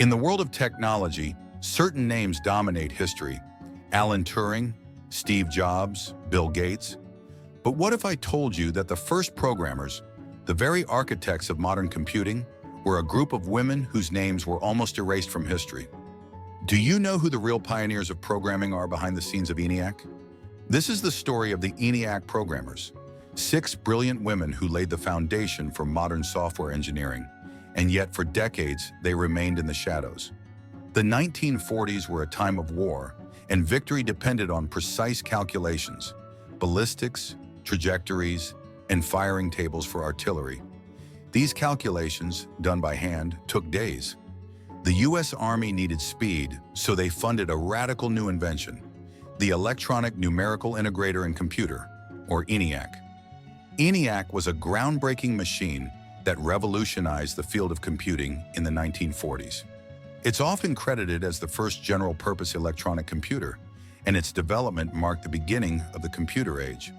In the world of technology, certain names dominate history. Alan Turing, Steve Jobs, Bill Gates. But what if I told you that the first programmers, the very architects of modern computing, were a group of women whose names were almost erased from history? Do you know who the real pioneers of programming are behind the scenes of ENIAC? This is the story of the ENIAC programmers, 6 brilliant women who laid the foundation for modern software engineering, and yet for decades they remained in the shadows. The 1940s were a time of war, and victory depended on precise calculations, ballistics, trajectories, and firing tables for artillery. These calculations, done by hand, took days. The U.S. Army needed speed, so they funded a radical new invention, the Electronic Numerical Integrator and Computer, or ENIAC. ENIAC was a groundbreaking machine that revolutionized the field of computing in the 1940s. It's often credited as the first general-purpose electronic computer, and its development marked the beginning of the computer age.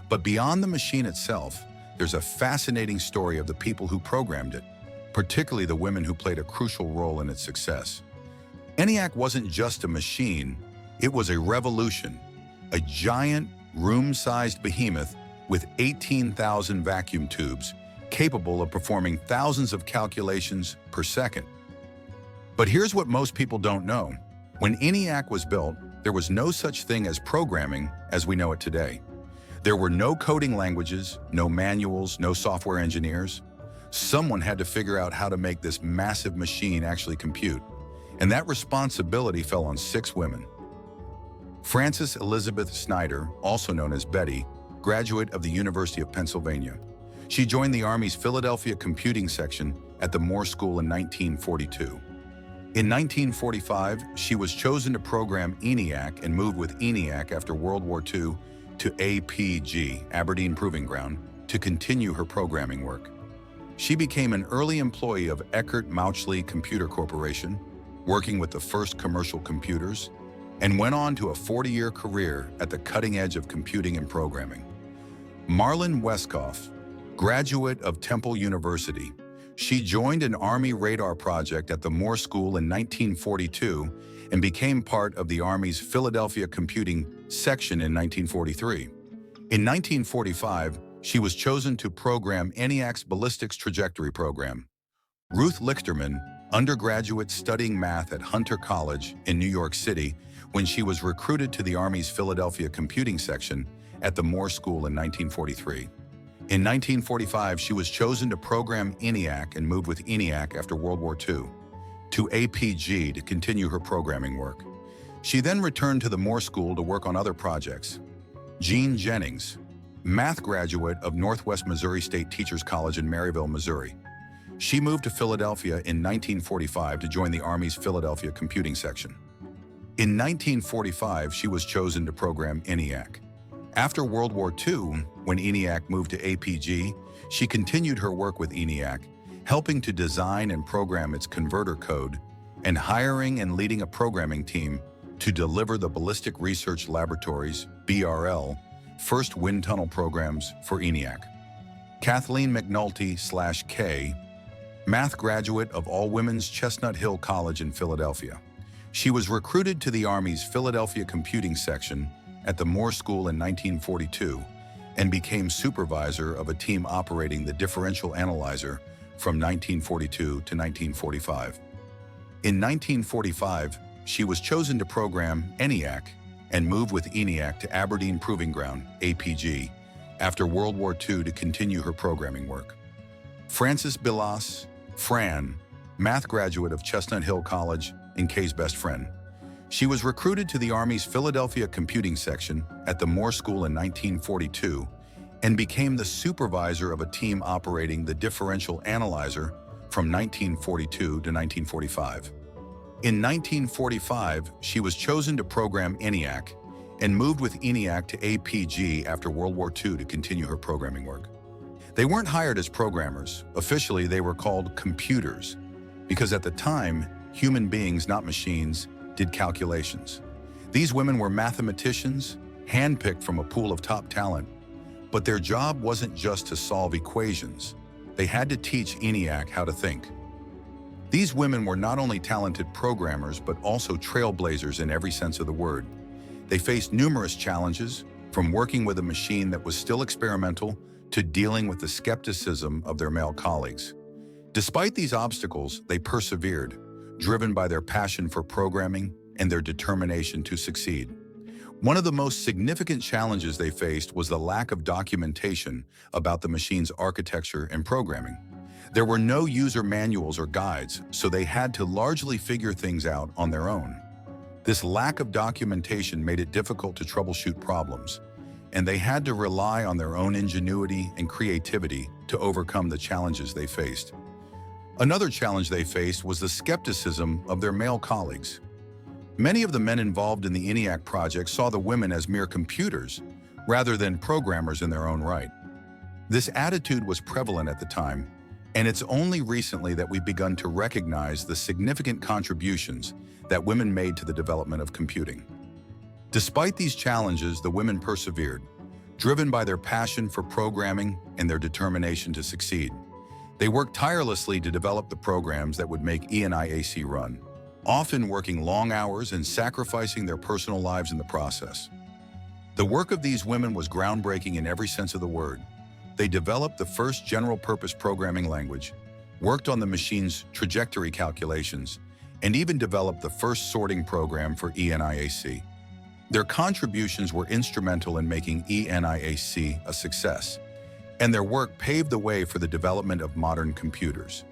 But beyond the machine itself, there's a fascinating story of the people who programmed it, particularly the women who played a crucial role in its success. ENIAC wasn't just a machine, it was a revolution, a giant, room-sized behemoth with 18,000 vacuum tubes, capable of performing thousands of calculations per second. But here's what most people don't know. When ENIAC was built, there was no such thing as programming as we know it today. There were no coding languages, no manuals, no software engineers. Someone had to figure out how to make this massive machine actually compute, and that responsibility fell on 6 women. Frances Elizabeth Snyder, also known as Betty, graduate of the University of Pennsylvania. She joined the Army's Philadelphia computing section at the Moore School in 1942. In 1945, she was chosen to program ENIAC and moved with ENIAC after World War II to APG, Aberdeen Proving Ground, to continue her programming work. She became an early employee of Eckert Mauchly Computer Corporation, working with the first commercial computers, and went on to a 40-year career at the cutting edge of computing and programming. Marlyn Wescoff, graduate of Temple University, she joined an Army radar project at the Moore School in 1942 and became part of the Army's Philadelphia computing section in 1943. In 1945, she was chosen to program ENIAC's ballistics trajectory program. Ruth Lichterman, undergraduate studying math at Hunter College in New York City, when she was recruited to the Army's Philadelphia computing section at the Moore School in 1943. In 1945, she was chosen to program ENIAC and moved with ENIAC after World War II to APG to continue her programming work. She then returned to the Moore School to work on other projects. Jennings, math graduate of Northwest Missouri State Teachers College in Maryville, Missouri. She moved to Philadelphia in 1945 to join the Army's Philadelphia computing section. In 1945, she was chosen to program ENIAC. After World War II, when ENIAC moved to APG, she continued her work with ENIAC, helping to design and program its converter code, and hiring and leading a programming team to deliver the Ballistic Research Laboratories, BRL, first wind tunnel programs for ENIAC. Kathleen McNulty/K, math graduate of all-women's Chestnut Hill College in Philadelphia. She was recruited to the Army's Philadelphia computing section at the Moore School in 1942 and became supervisor of a team operating the differential analyzer from 1942 to 1945. In 1945, she was chosen to program ENIAC and move with ENIAC to Aberdeen Proving Ground, APG, after World War II to continue her programming work. Frances Bilas, Fran, math graduate of Chestnut Hill College and Kay's best friend. She was recruited to the Army's Philadelphia computing section at the Moore School in 1942 and became the supervisor of a team operating the differential analyzer from 1942 to 1945. In 1945, she was chosen to program ENIAC and moved with ENIAC to APG after World War II to continue her programming work. They weren't hired as programmers. Officially, they were called computers, because at the time, human beings, not machines, did calculations. These women were mathematicians, handpicked from a pool of top talent, but their job wasn't just to solve equations. They had to teach ENIAC how to think. These women were not only talented programmers, but also trailblazers in every sense of the word. They faced numerous challenges, from working with a machine that was still experimental to dealing with the skepticism of their male colleagues. Despite these obstacles, they persevered, driven by their passion for programming and their determination to succeed. One of the most significant challenges they faced was the lack of documentation about the machine's architecture and programming. There were no user manuals or guides, so they had to largely figure things out on their own. This lack of documentation made it difficult to troubleshoot problems, and they had to rely on their own ingenuity and creativity to overcome the challenges they faced. Another challenge they faced was the skepticism of their male colleagues. Many of the men involved in the ENIAC project saw the women as mere computers rather than programmers in their own right. This attitude was prevalent at the time, and it's only recently that we've begun to recognize the significant contributions that women made to the development of computing. Despite these challenges, the women persevered, driven by their passion for programming and their determination to succeed. They worked tirelessly to develop the programs that would make ENIAC run, often working long hours and sacrificing their personal lives in the process. The work of these women was groundbreaking in every sense of the word. They developed the first general-purpose programming language, worked on the machine's trajectory calculations, and even developed the first sorting program for ENIAC. Their contributions were instrumental in making ENIAC a success, and their work paved the way for the development of modern computers.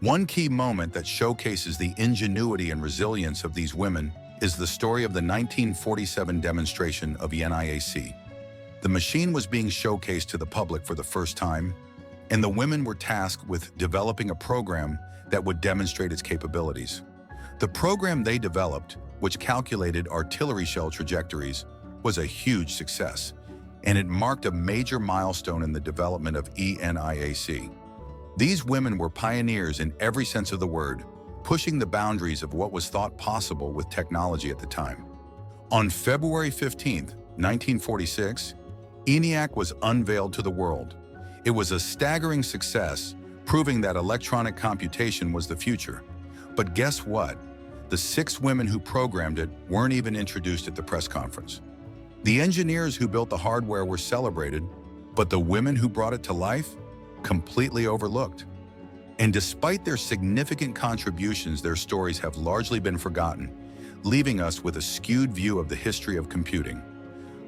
One key moment that showcases the ingenuity and resilience of these women is the story of the 1947 demonstration of ENIAC. The machine was being showcased to the public for the first time, and the women were tasked with developing a program that would demonstrate its capabilities. The program they developed, which calculated artillery shell trajectories, was a huge success, and it marked a major milestone in the development of ENIAC. These women were pioneers in every sense of the word, pushing the boundaries of what was thought possible with technology at the time. On February 15, 1946, ENIAC was unveiled to the world. It was a staggering success, proving that electronic computation was the future. But guess what? The 6 women who programmed it weren't even introduced at the press conference. The engineers who built the hardware were celebrated, but the women who brought it to life? Completely overlooked. And despite their significant contributions, their stories have largely been forgotten, leaving us with a skewed view of the history of computing.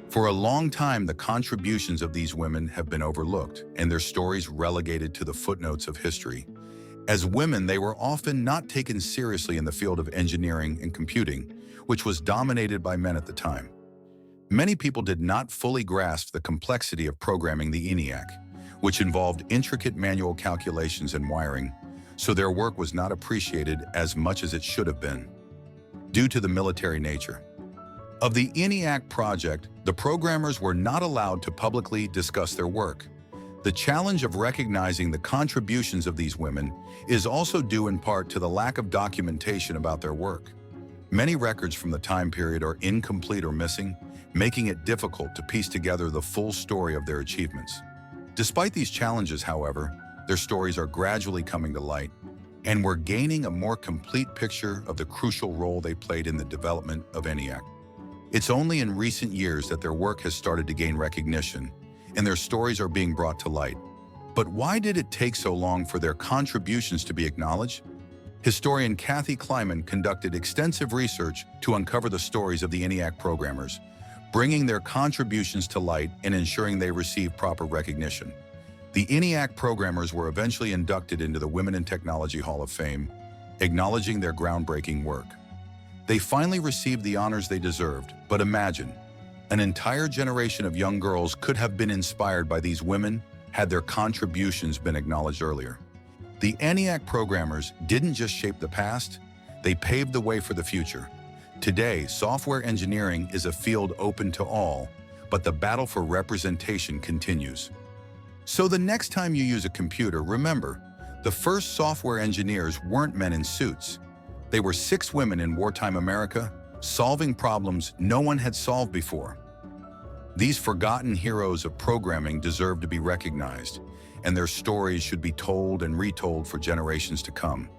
For a long time, the contributions of these women have been overlooked and their stories relegated to the footnotes of history. As women, they were often not taken seriously in the field of engineering and computing, which was dominated by men at the time. Many people did not fully grasp the complexity of programming the ENIAC, which involved intricate manual calculations and wiring, so their work was not appreciated as much as it should have been, due to the military nature of the ENIAC project. The programmers were not allowed to publicly discuss their work. The challenge of recognizing the contributions of these women is also due in part to the lack of documentation about their work. Many records from the time period are incomplete or missing, making it difficult to piece together the full story of their achievements. Despite these challenges, however, their stories are gradually coming to light, and we're gaining a more complete picture of the crucial role they played in the development of ENIAC. It's only in recent years that their work has started to gain recognition, and their stories are being brought to light. But why did it take so long for their contributions to be acknowledged? Historian Kathleen McNulty conducted extensive research to uncover the stories of the ENIAC programmers, bringing their contributions to light and ensuring they receive proper recognition. The ENIAC programmers were eventually inducted into the Women in Technology Hall of Fame, acknowledging their groundbreaking work. They finally received the honors they deserved, but imagine, an entire generation of young girls could have been inspired by these women had their contributions been acknowledged earlier. The ENIAC programmers didn't just shape the past, they paved the way for the future. Today, software engineering is a field open to all, but the battle for representation continues. So the next time you use a computer, remember, the first software engineers weren't men in suits. They were 6 women in wartime America, solving problems no one had solved before. These forgotten heroes of programming deserve to be recognized, and their stories should be told and retold for generations to come.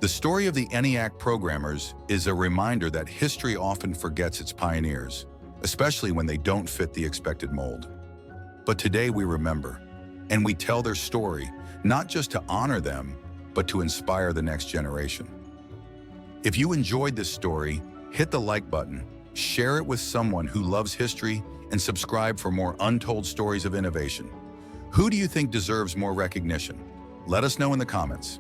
The story of the ENIAC programmers is a reminder that history often forgets its pioneers, especially when they don't fit the expected mold. But today we remember, and we tell their story, not just to honor them, but to inspire the next generation. If you enjoyed this story, hit the like button, share it with someone who loves history, and subscribe for more untold stories of innovation. Who do you think deserves more recognition? Let us know in the comments.